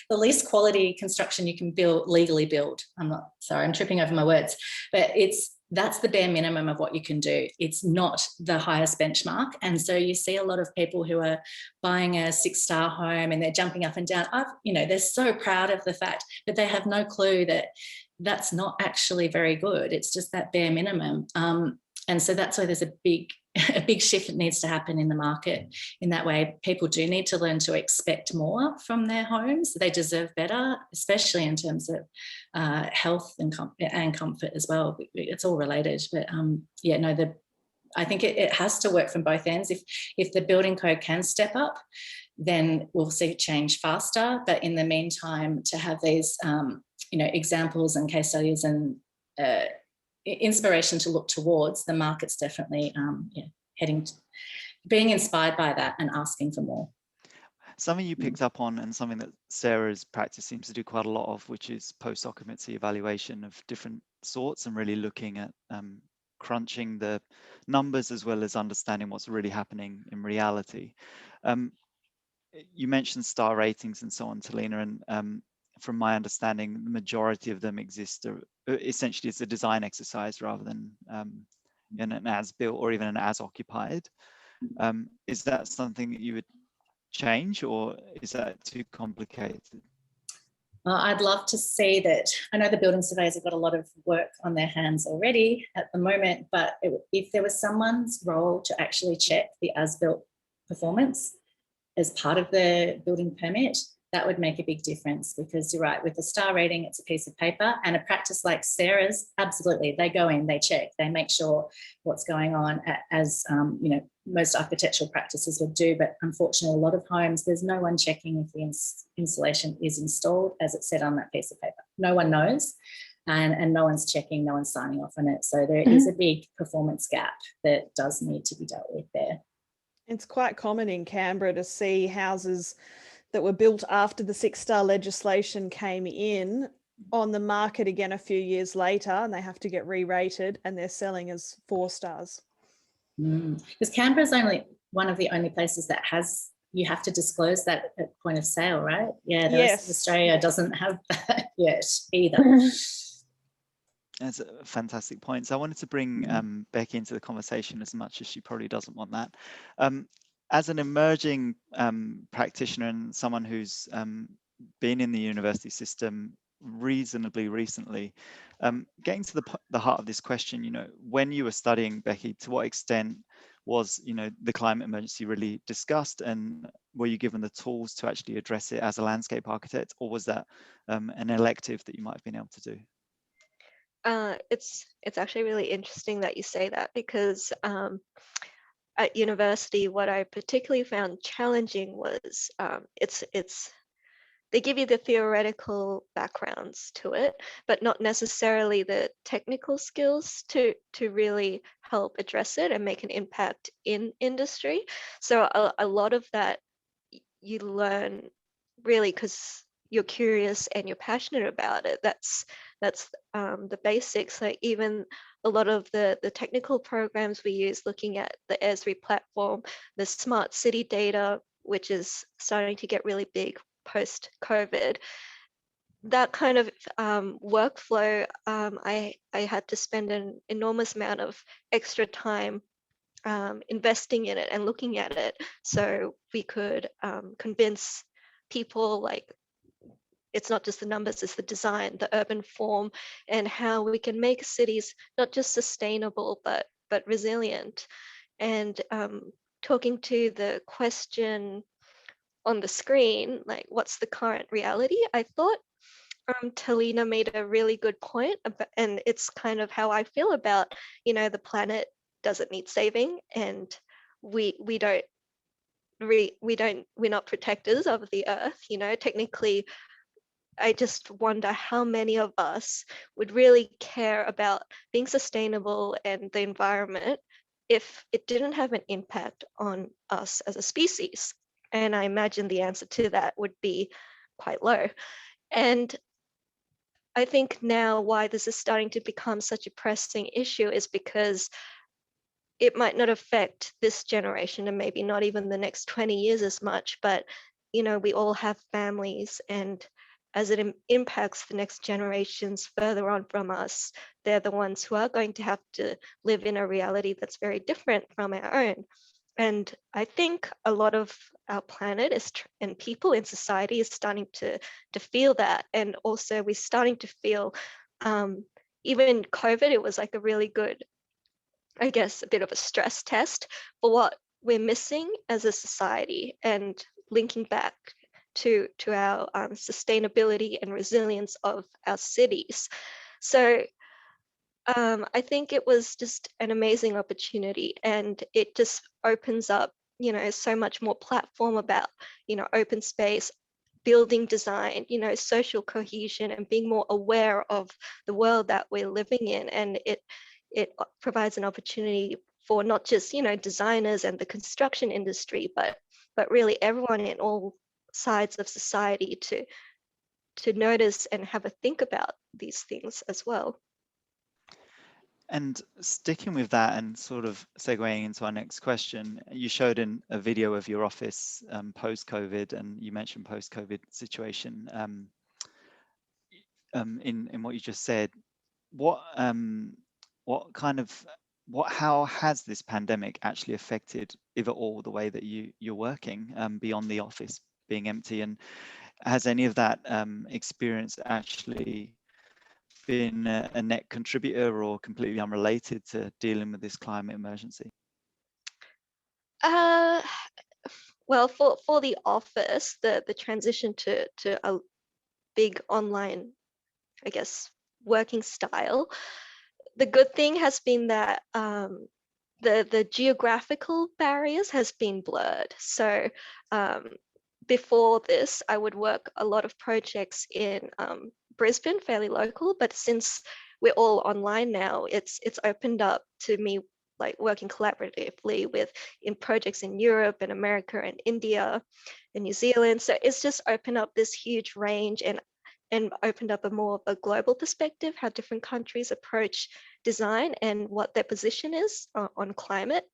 Speaker 8: least quality construction you can legally build. I'm tripping over my words, but that's the bare minimum of what you can do. It's not the highest benchmark. And so you see a lot of people who are buying a 6-star home and they're jumping up and down. They're so proud of the fact, but they have no clue that that's not actually very good. It's just that bare minimum. And so that's why there's a big shift that needs to happen in the market. In that way, people do need to learn to expect more from their homes. They deserve better, especially in terms of health and comfort as well. It's all related. But I think it has to work from both ends. If the building code can step up, then we'll see change faster. But in the meantime, to have these examples and case studies and inspiration to look towards, the market's definitely being inspired by that and asking for more.
Speaker 1: Something you picked up on, and something that Sarah's practice seems to do quite a lot of, which is post-occupancy evaluation of different sorts, and really looking at crunching the numbers as well as understanding what's really happening in reality. You mentioned star ratings and so on, Talina, and from my understanding, the majority of them exist essentially as a design exercise rather than in an as-built or even an as-occupied. Is that something that you would change, or is that too complicated?
Speaker 8: I'd love to see that. I know the building surveyors have got a lot of work on their hands already at the moment, but if there was someone's role to actually check the as-built performance as part of the building permit, that would make a big difference, because you're right, with the star rating, it's a piece of paper, and a practice like Sarah's, absolutely, they go in, they check, they make sure what's going on, as you know, most architectural practices would do. But unfortunately, a lot of homes, there's no one checking if the insulation is installed as it said on that piece of paper. No one knows, and no one's checking, no one's signing off on it. So there is a big performance gap that does need to be dealt with there.
Speaker 2: It's quite common in Canberra to see houses that were built after the 6-star legislation came in on the market again a few years later, and they have to get re-rated, and they're selling as 4 stars.
Speaker 8: Because Canberra is only one of the only places that has, you have to disclose that at point of sale, right? Yeah, the rest of Australia doesn't have that yet either.
Speaker 1: That's a fantastic point. So I wanted to bring Becky into the conversation, as much as she probably doesn't want that. As an emerging practitioner and someone who's been in the university system reasonably recently, getting to the heart of this question, you know, when you were studying, Becky, to what extent was, you know, the climate emergency really discussed, and were you given the tools to actually address it as a landscape architect, or was that an elective that you might have been able to do?
Speaker 4: It's actually really interesting that you say that, because at university, what I particularly found challenging was they give you the theoretical backgrounds to it, but not necessarily the technical skills to really help address it and make an impact in industry. So a lot of that you learn really because you're curious and you're passionate about it. That's the basics. Like even a lot of the technical programs we use, looking at the Esri platform, the smart city data, which is starting to get really big post-COVID, that kind of workflow, I had to spend an enormous amount of extra time investing in it and looking at it, so we could convince people, like, it's not just the numbers, it's the design, the urban form, and how we can make cities not just sustainable but resilient. And talking to the question on the screen, like, what's the current reality? I thought Talina made a really good point about, and it's kind of how I feel about, you know, the planet doesn't need saving, and we're not protectors of the earth, you know. Technically, I just wonder how many of us would really care about being sustainable and the environment if it didn't have an impact on us as a species. And I imagine the answer to that would be quite low. And I think now why this is starting to become such a pressing issue is because it might not affect this generation and maybe not even the next 20 years as much, but, you know, we all have families, and as it impacts the next generations further on from us, they're the ones who are going to have to live in a reality that's very different from our own. And I think a lot of our planet and people in society is starting to feel that. And also we're starting to feel, even COVID, it was like a really good, I guess, a bit of a stress test for what we're missing as a society, and linking back to our sustainability and resilience of our cities. So I think it was just an amazing opportunity, and it just opens up, you know, so much more platform about, you know, open space, building design, you know, social cohesion, and being more aware of the world that we're living in. And it provides an opportunity for not just, you know, designers and the construction industry, but really everyone in all sides of society to notice and have a think about these things as well.
Speaker 1: And sticking with that and sort of segueing into our next question, you showed in a video of your office post-COVID, and you mentioned post-COVID situation in what you just said. How has this pandemic actually affected, if at all, the way that you're working beyond the office being empty? And has any of that experience actually been a net contributor or completely unrelated to dealing with this climate emergency?
Speaker 4: Well, for the office, the transition to a big online, I guess, working style, the good thing has been that the geographical barriers has been blurred. So before this, I would work a lot of projects in Brisbane, fairly local, but since we're all online now, it's opened up to me like working collaboratively in projects in Europe and America and India and New Zealand. So it's just opened up this huge range and opened up a more of a global perspective, how different countries approach design and what their position is on climate.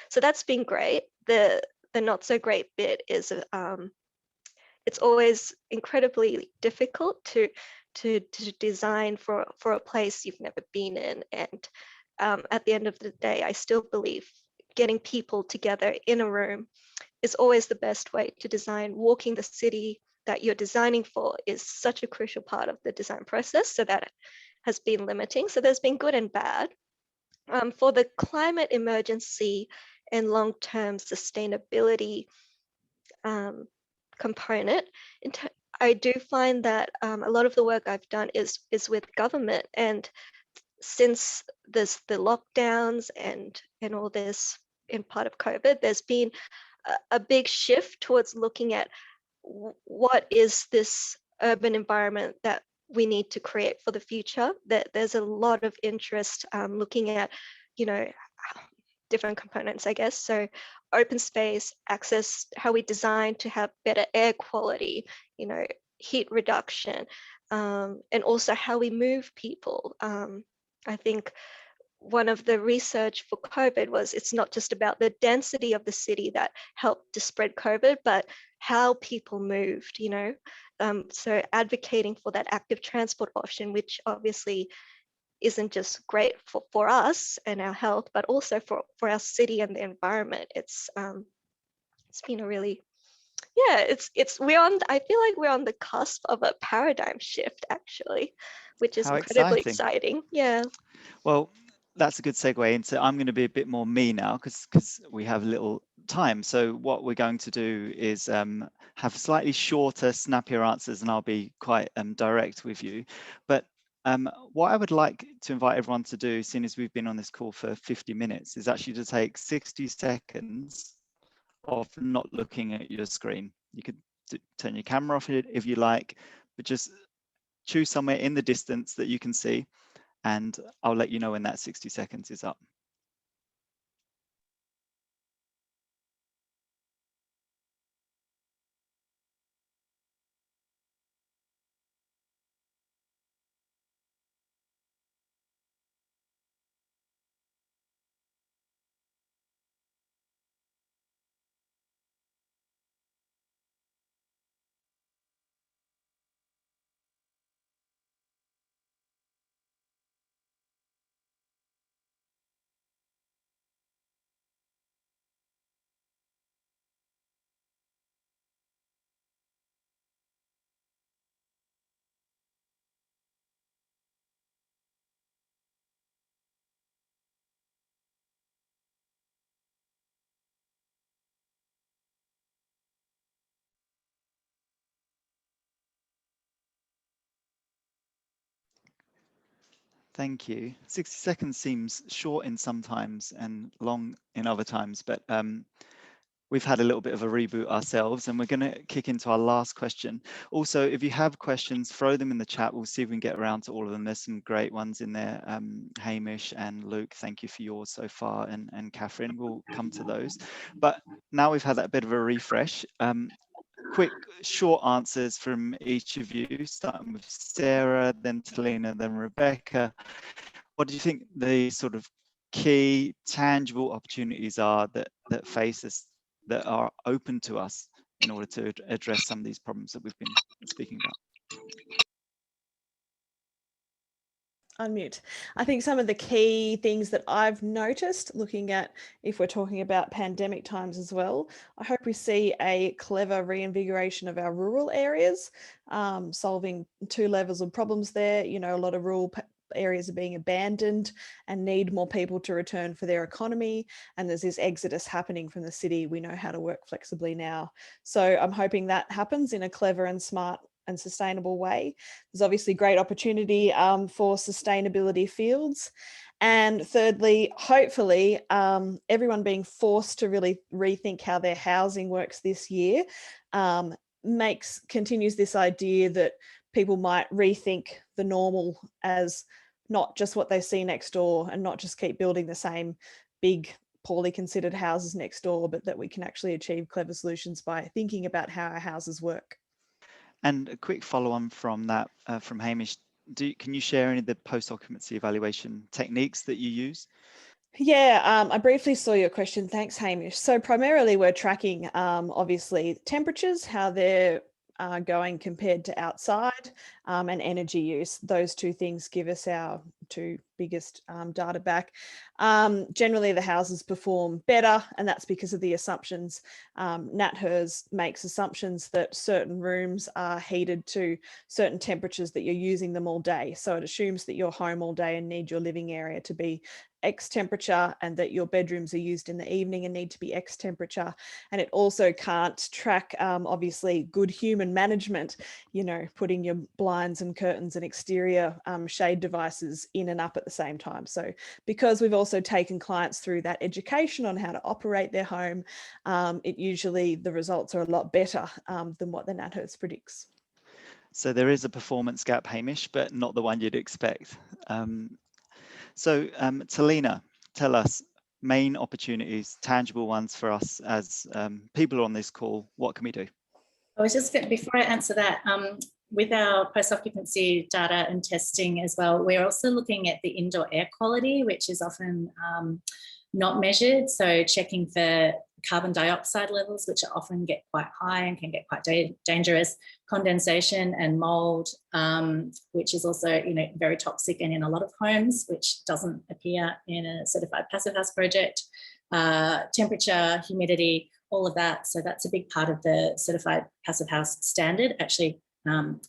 Speaker 4: So that's been great. The not so great bit is it's always incredibly difficult to design for a place you've never been in. And at the end of the day, I still believe getting people together in a room is always the best way to design. Walking the city that you're designing for is such a crucial part of the design process. So that has been limiting. So there's been good and bad. For the climate emergency and long-term sustainability component, I do find that a lot of the work I've done is with government. And since there's the lockdowns and all this in part of COVID, there's been a big shift towards looking at what is this urban environment that we need to create for the future. That there's a lot of interest looking at, different components, I guess. So open space, access, how we design to have better air quality, heat reduction, and also how we move people. I think one of the research for COVID was it's not just about the density of the city that helped to spread COVID, but how people moved, so advocating for that active transport option, which obviously isn't just great for us and our health, but also for our city and the environment. It's been a really, I feel like we're on the cusp of a paradigm shift, actually, which is incredibly exciting. Yeah.
Speaker 1: Well, that's a good segue into, I'm going to be a bit more me now because we have little time. So what we're going to do is have slightly shorter, snappier answers, and I'll be quite direct with you. But what I would like to invite everyone to do, seeing as we've been on this call for 50 minutes, is actually to take 60 seconds of not looking at your screen. You could turn your camera off if you like, but just choose somewhere in the distance that you can see, and I'll let you know when that 60 seconds is up. Thank you. 60 seconds seems short in some times and long in other times, but we've had a little bit of a reboot ourselves, and we're going to kick into our last question. Also, if you have questions, throw them in the chat. We'll see if we can get around to all of them. There's some great ones in there. Hamish and Luke, thank you for yours so far, and Catherine, we'll come to those. But now we've had that bit of a refresh. Quick, short answers from each of you, starting with Sarah, then Talina, then Rebecca. What do you think the sort of key tangible opportunities are that face us, that are open to us in order to address some of these problems that we've been speaking about?
Speaker 2: Unmute. I think some of the key things that I've noticed, looking at if we're talking about pandemic times as well, I hope we see a clever reinvigoration of our rural areas, solving two levels of problems there. A lot of rural areas are being abandoned and need more people to return for their economy. And there's this exodus happening from the city. We know how to work flexibly now. So I'm hoping that happens in a clever and smart and sustainable way. There's obviously great opportunity for sustainability fields. And thirdly, hopefully, everyone being forced to really rethink how their housing works this year continues this idea that people might rethink the normal as not just what they see next door, and not just keep building the same big, poorly considered houses next door, but that we can actually achieve clever solutions by thinking about how our houses work.
Speaker 1: And a quick follow on from that, from Hamish, can you share any of the post-occupancy evaluation techniques that you use?
Speaker 2: Yeah, I briefly saw your question. Thanks, Hamish. So primarily we're tracking, obviously, temperatures, how they're going compared to outside, and energy use. Those two things give us our two biggest data back. Generally, the houses perform better, and that's because of the assumptions. NatHERS makes assumptions that certain rooms are heated to certain temperatures that you're using them all day. So it assumes that you're home all day and need your living area to be X temperature, and that your bedrooms are used in the evening and need to be X temperature. And it also can't track, obviously, good human management, putting your blinds and curtains and exterior shade devices in and up at the same time. So because we've also taken clients through that education on how to operate their home, the results are a lot better than what the NatHERS predicts.
Speaker 1: So there is a performance gap, Hamish, but not the one you'd expect. So Telina, tell us main opportunities, tangible ones for us as people on this call. What can we do?
Speaker 8: I was just going, before I answer that, with our post-occupancy data and testing as well, we're also looking at the indoor air quality, which is often not measured. So checking for carbon dioxide levels, which often get quite high and can get quite dangerous, condensation and mold, which is also very toxic and in a lot of homes, which doesn't appear in a certified Passivhaus project, temperature, humidity, all of that. So that's a big part of the certified Passivhaus standard, actually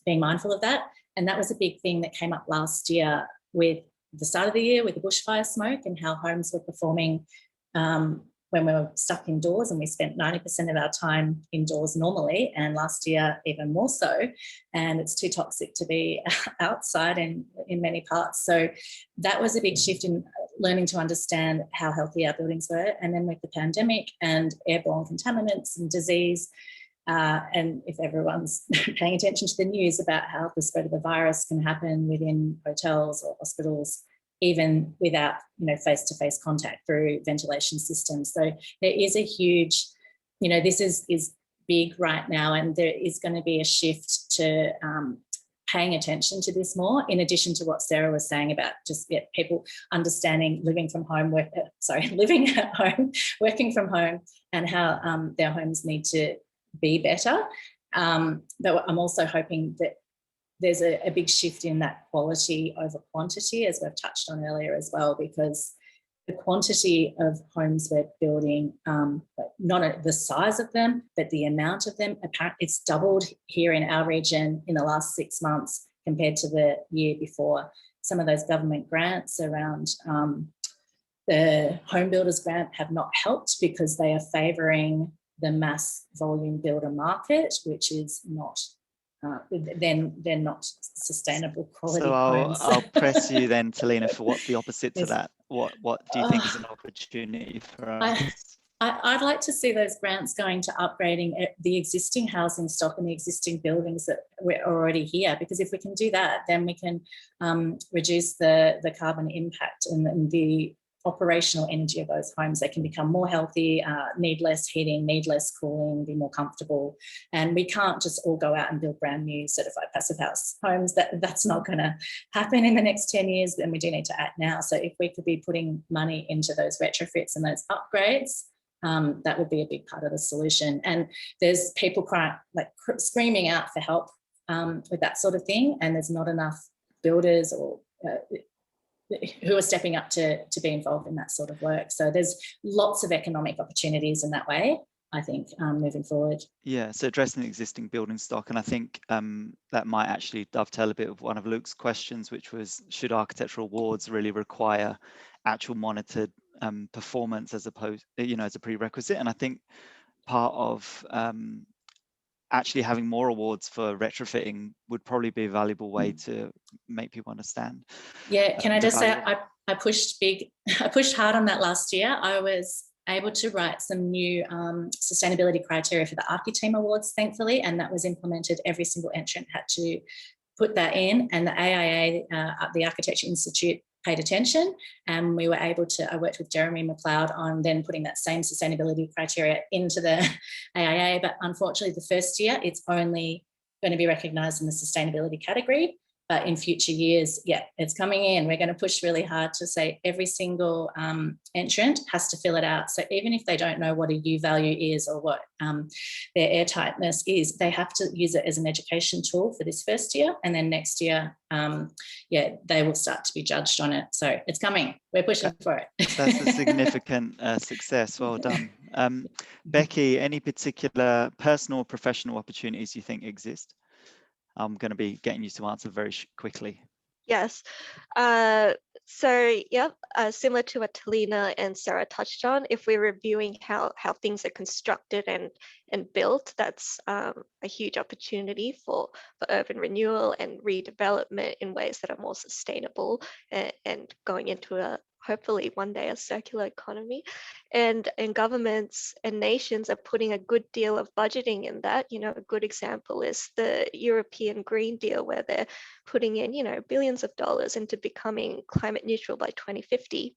Speaker 8: being mindful of that. And that was a big thing that came up last year with the start of the year with the bushfire smoke and how homes were performing when we were stuck indoors, and we spent 90% of our time indoors normally, and last year even more so, and it's too toxic to be outside in many parts. So that was a big shift in learning to understand how healthy our buildings were. And then with the pandemic and airborne contaminants and disease, and if everyone's paying attention to the news about how the spread of the virus can happen within hotels or hospitals, even without face-to-face contact through ventilation systems. So there is a huge, this is big right now, and there is going to be a shift to paying attention to this more, in addition to what Sarah was saying about just people understanding living at home, working from home, and how their homes need to be better. But I'm also hoping that there's a big shift in that quality over quantity, as we've touched on earlier as well, because the quantity of homes we're building, not the size of them, but the amount of them, it's doubled here in our region in the last 6 months compared to the year before. Some of those government grants around the Home Builders Grant have not helped, because they are favouring the mass volume builder market, which is not they're not sustainable quality homes.
Speaker 1: I'll press you then, Telina, for what the opposite to that. What do you think is an opportunity for us?
Speaker 8: I'd like to see those grants going to upgrading the existing housing stock and the existing buildings that we're already here, because if we can do that, then we can reduce the carbon impact and the operational energy of those homes. They can become more healthy, need less heating, need less cooling, be more comfortable. And we can't just all go out and build brand new certified Passivhaus homes. That's not going to happen in the next 10 years, and we do need to act now. So if we could be putting money into those retrofits and those upgrades, that would be a big part of the solution. And there's people screaming out for help with that sort of thing, and there's not enough builders or who are stepping up to be involved in that sort of work. So there's lots of economic opportunities in that way. I think, moving forward.
Speaker 1: Yeah, so addressing the existing building stock, and I think that might actually dovetail a bit of one of Luke's questions, which was, should architectural awards really require actual monitored performance as opposed, as a prerequisite? And I think part of actually having more awards for retrofitting would probably be a valuable way to make people understand.
Speaker 8: Yeah, can I just say, I pushed big, I pushed hard on that last year. I was able to write some new sustainability criteria for the Archi Team Awards, thankfully, and that was implemented. Every single entrant had to put that in, and the AIA, the Architecture Institute, paid attention, and we were able to, I worked with Jeremy McLeod on then putting that same sustainability criteria into the AIA, but unfortunately the first year it's only going to be recognised in the sustainability category. But in future years, yeah, it's coming in. We're going to push really hard to say every single entrant has to fill it out. So even if they don't know what a U value is or what their airtightness is, they have to use it as an education tool for this first year. And then next year, yeah, they will start to be judged on it. So it's coming. We're pushing for it.
Speaker 1: That's a significant success. Well done. Becky, any particular personal or professional opportunities you think exist? I'm going to be getting you to answer very quickly.
Speaker 4: Yes. So, yeah, similar to what Talina and Sarah touched on, if we're reviewing how things are constructed and built, that's a huge opportunity for urban renewal and redevelopment in ways that are more sustainable and going into a, hopefully one day, a circular economy. And governments and nations are putting a good deal of budgeting in that. A good example is the European Green Deal, where they're putting in, billions of dollars into becoming climate neutral by 2050.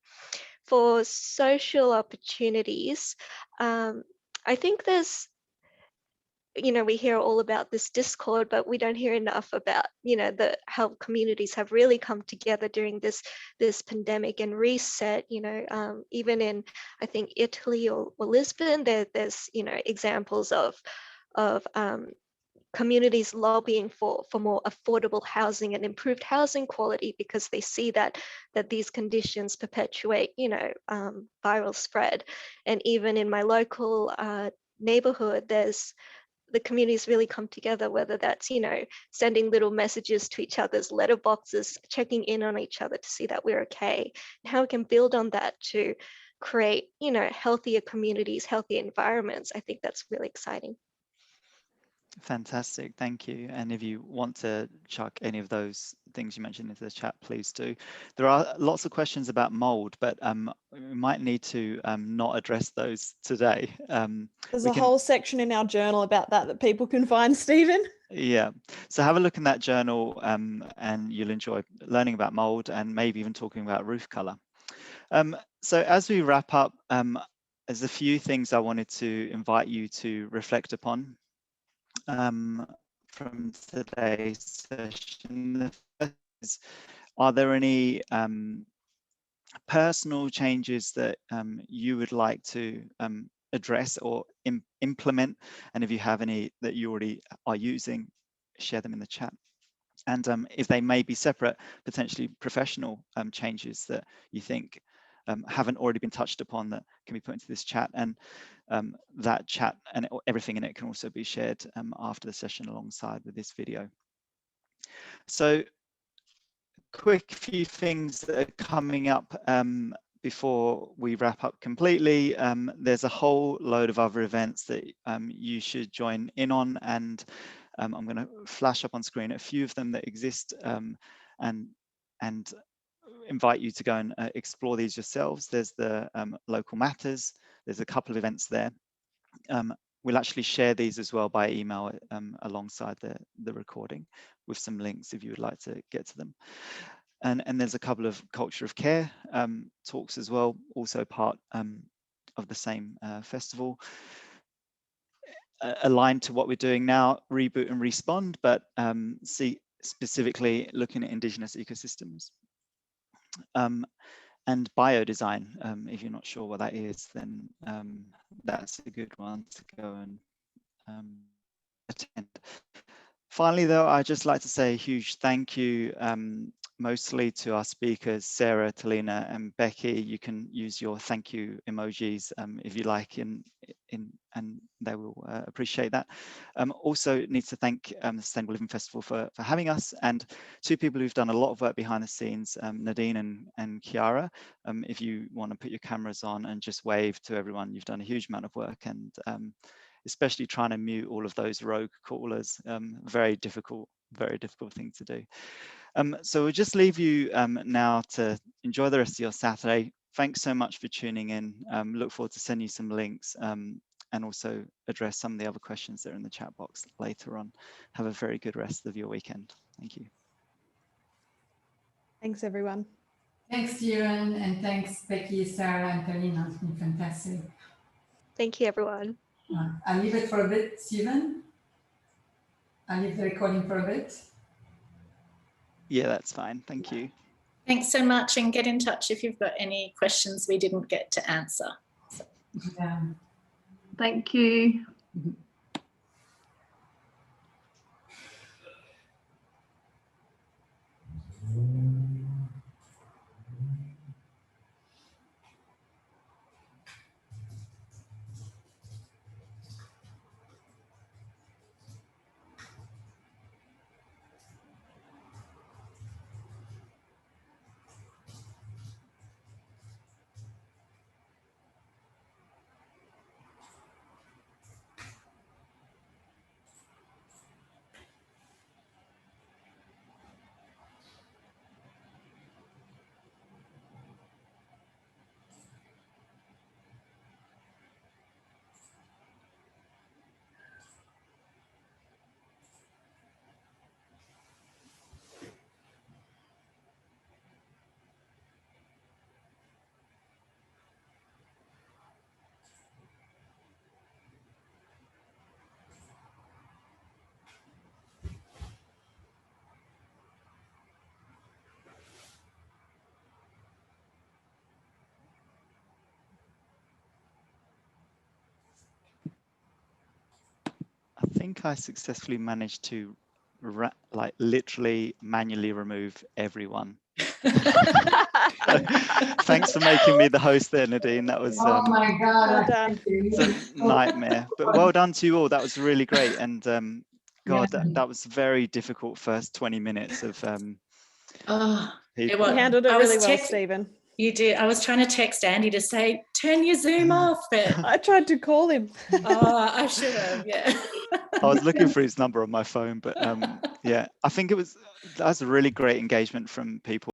Speaker 4: For social opportunities, I think there's, we hear all about this discord, but we don't hear enough about, how communities have really come together during this pandemic and reset. Even in, I think, Italy or Lisbon, there's examples of communities lobbying for more affordable housing and improved housing quality, because they see that these conditions perpetuate, viral spread. And even in my local neighborhood, the communities really come together, whether that's, sending little messages to each other's letterboxes, checking in on each other to see that we're okay, and how we can build on that to create, healthier communities, healthier environments. I think that's really exciting.
Speaker 1: Fantastic, thank you. And if you want to chuck any of those things you mentioned into the chat, please do. There are lots of questions about mold, but we might need to not address those today.
Speaker 2: There's a whole section in our journal about that people can find, Stephen.
Speaker 1: Yeah, so have a look in that journal and you'll enjoy learning about mold and maybe even talking about roof color. So as we wrap up, there's a few things I wanted to invite you to reflect upon from today's session. The first is, are there any personal changes that you would like to address or implement? And if you have any that you already are using, share them in the chat. And if they may be separate, potentially professional changes that you think haven't already been touched upon that can be put into this chat, and that chat and everything in it can also be shared after the session alongside with this video. So quick few things that are coming up before we wrap up completely. There's a whole load of other events that you should join in on, and I'm going to flash up on screen a few of them that exist and invite you to go and explore these yourselves. There's the local matters. There's a couple of events there. We'll actually share these as well by email alongside the recording with some links if you would like to get to them. And there's a couple of culture of care talks as well, also part of the same festival. Aligned to what we're doing now, Reboot and Respond, but see specifically looking at Indigenous ecosystems. And biodesign, if you're not sure what that is, then that's a good one to go and attend. Finally, though, I'd just like to say a huge thank you mostly to our speakers, Sarah, Talina, and Becky. You can use your thank you emojis if you like, and they will appreciate that. Also need to thank the Sustainable Living Festival for having us, and two people who've done a lot of work behind the scenes, Nadine and Chiara. If you want to put your cameras on and just wave to everyone, you've done a huge amount of work, and especially trying to mute all of those rogue callers, very difficult thing to do. So we'll just leave you now to enjoy the rest of your Saturday. Thanks so much for tuning in. Look forward to sending you some links and also address some of the other questions that are in the chat box later on. Have a very good rest of your weekend. Thank you.
Speaker 2: Thanks, everyone.
Speaker 7: Thanks, Stephen, and thanks, Becky, Sarah, and Talina. It's been fantastic.
Speaker 4: Thank you, everyone.
Speaker 7: I'll leave it for a bit, Stephen. I'll leave the recording for a bit.
Speaker 1: Yeah, that's fine. Thank you.
Speaker 8: Thanks so much, and get in touch if you've got any questions we didn't get to answer. So.
Speaker 7: Yeah.
Speaker 9: Thank you.
Speaker 1: I think I successfully managed to like literally manually remove everyone. Thanks for making me the host there, Nadine. That was
Speaker 7: Oh my God,
Speaker 2: well done.
Speaker 1: it's a nightmare, but well done to you all. That was really great. And God,
Speaker 7: Yeah.
Speaker 1: that was very difficult first 20 minutes of
Speaker 8: Oh,
Speaker 1: people.
Speaker 2: You handled it really well, Stephen.
Speaker 8: You did. I was trying to text Andy to say, turn your Zoom off, but
Speaker 2: I tried to call him.
Speaker 8: oh, I should have, yeah.
Speaker 1: I was looking for his number on my phone, but yeah, I think that was a really great engagement from people.